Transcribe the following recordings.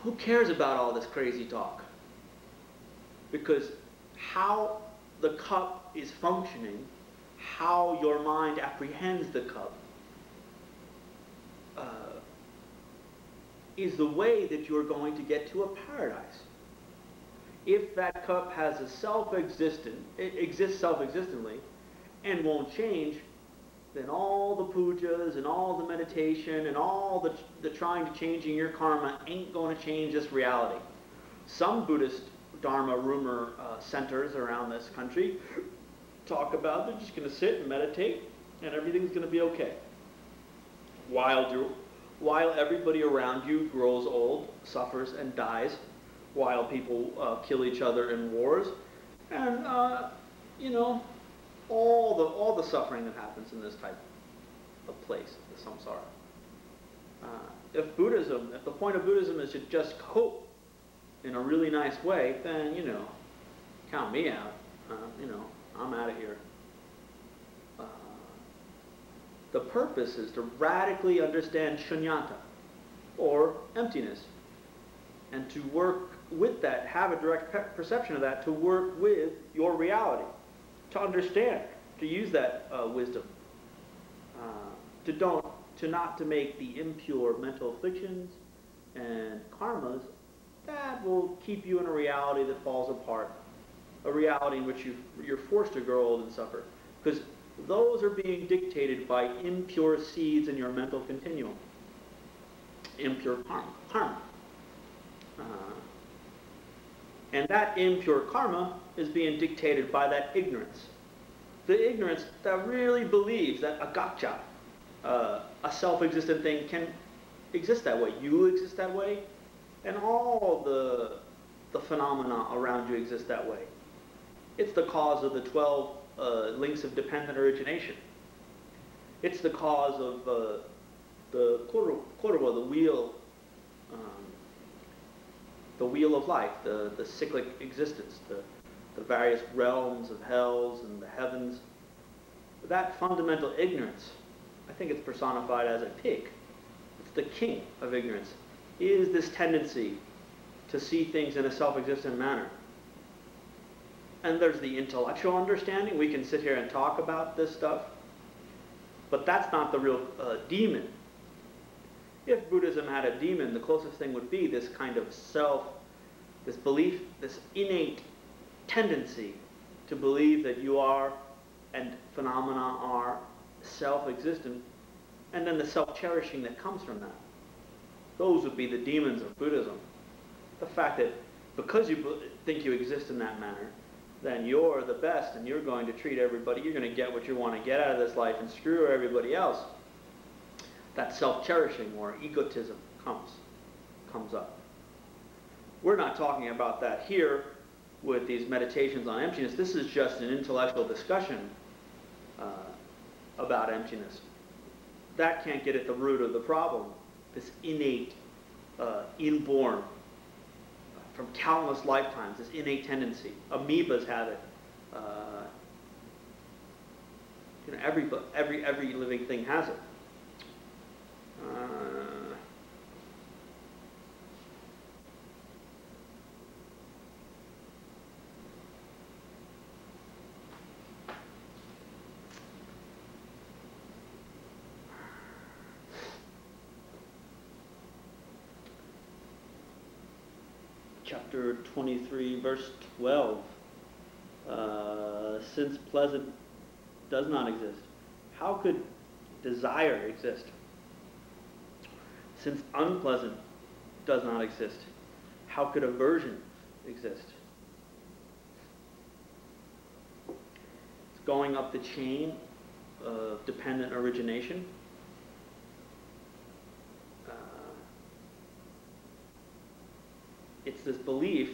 who cares about all this crazy talk? Because how the cup is functioning, how your mind apprehends the cup, is the way that you're going to get to a paradise. If that cup has a exists self-existently, and won't change, then all the pujas and all the meditation and all the trying to changing your karma ain't going to change this reality. Some Buddhist Dharma rumor centers around this country talk about they're just going to sit and meditate and everything's going to be okay. While everybody around you grows old, suffers, and dies, while people kill each other in wars, and all the suffering that happens in this type of place, the samsara. If the point of Buddhism is to just cope in a really nice way, then count me out. I'm out of here. The purpose is to radically understand shunyata, or emptiness, and to work with that, have a direct perception of that, to work with your reality, to understand, to use that wisdom, not to make the impure mental afflictions and karmas that will keep you in a reality that falls apart, a reality in which you're forced to grow old and suffer, because those are being dictated by impure seeds in your mental continuum, impure karma. And that impure karma is being dictated by that ignorance. The ignorance that really believes that a gotcha, a self-existent thing, can exist that way. You exist that way, and all the phenomena around you exist that way. It's the cause of the 12 links of dependent origination. It's the cause of the kurva, the wheel of life, the cyclic existence, the various realms of hells and the heavens. That fundamental ignorance, I think it's personified as a pig. It's the king of ignorance. Is this tendency to see things in a self-existent manner. And there's the intellectual understanding. We can sit here and talk about this stuff, but that's not the real demon. If Buddhism had a demon, the closest thing would be this kind of this belief, this innate tendency to believe that you are and phenomena are self-existent, and then the self-cherishing that comes from that. Those would be the demons of Buddhism. The fact that because you think you exist in that manner, then you're the best and you're going to treat everybody, you're going to get what you want to get out of this life and screw everybody else. That self-cherishing or egotism comes up. We're not talking about that here with these meditations on emptiness. This is just an intellectual discussion about emptiness. That can't get at the root of the problem, this innate, inborn, from countless lifetimes, this innate tendency. Amoebas have it. Every living thing has it. Chapter 23, verse 12. Since pleasant does not exist, how could desire exist? Since unpleasant does not exist, how could aversion exist? It's going up the chain of dependent origination. It's this belief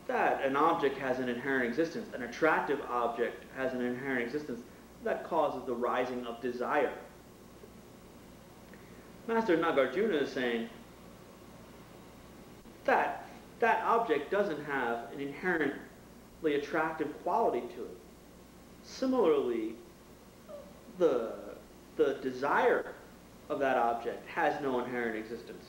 that an object has an inherent existence, an attractive object has an inherent existence, that causes the rising of desire. Master Nagarjuna is saying that that object doesn't have an inherently attractive quality to it. Similarly, the desire of that object has no inherent existence.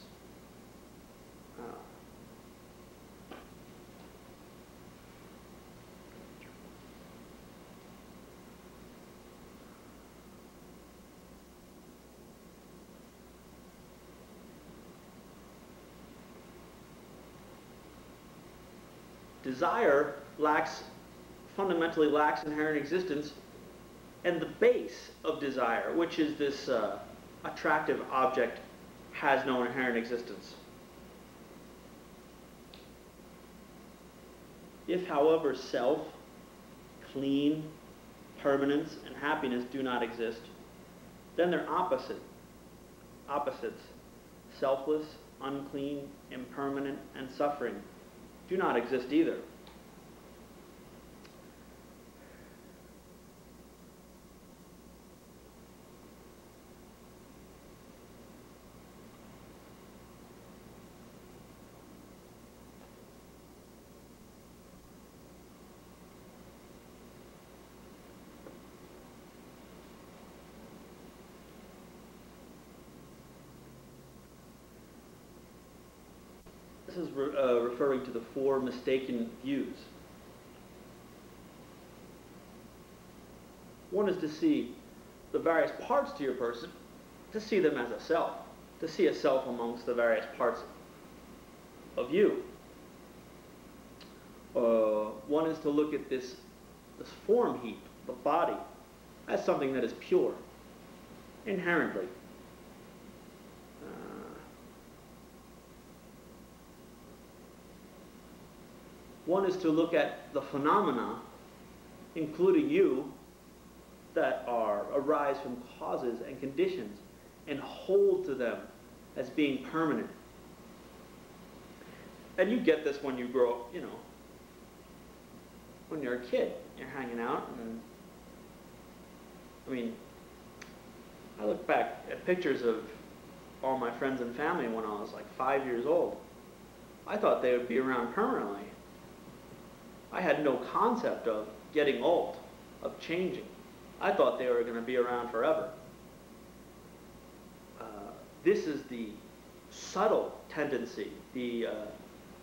Desire fundamentally lacks inherent existence, and the base of desire, which is this attractive object, has no inherent existence. If, however, self, clean, permanence, and happiness do not exist, then they're opposites. Selfless, unclean, impermanent, and suffering do not exist either. This is referring to the four mistaken views. One is to see the various parts to your person, to see them as a self, to see a self amongst the various parts of you. One is to look at this form heap, the body, as something that is pure, inherently. One is to look at the phenomena, including you, that arise from causes and conditions, and hold to them as being permanent. And you get this when you grow up, when you're a kid, you're hanging out, and I look back at pictures of all my friends and family when I was like 5 years old. I thought they would be around permanently. I had no concept of getting old, of changing. I thought they were going to be around forever. This is the subtle tendency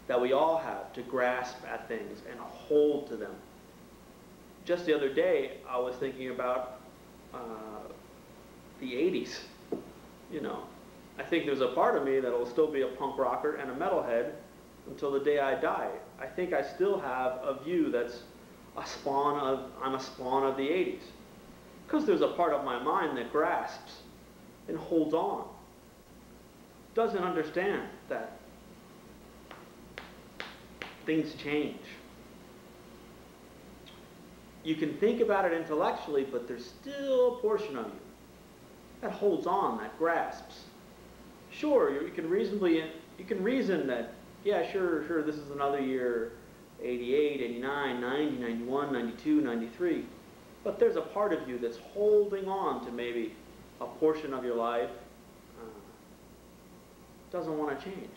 that we all have to grasp at things and hold to them. Just the other day, I was thinking about the 80s. I think there's a part of me that will still be a punk rocker and a metalhead until the day I die. I think I still have a view that's I'm a spawn of the 80s. Because there's a part of my mind that grasps and holds on. Doesn't understand that things change. You can think about it intellectually, but there's still a portion of you that holds on, that grasps. Sure, you can reason that, yeah, sure, this is another year, 88, 89, 90, 91, 92, 93. But there's a part of you that's holding on to maybe a portion of your life, doesn't want to change,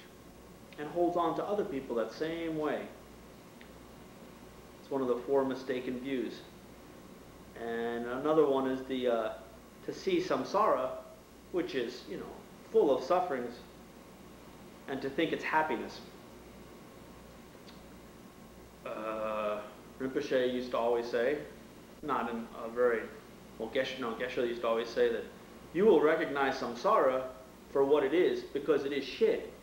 and holds on to other people that same way. It's one of the four mistaken views. And another one is to see samsara, which is, full of sufferings, and to think it's happiness. Rinpoche used to always say, not in a very, Geshe used to always say that you will recognize samsara for what it is because it is shit.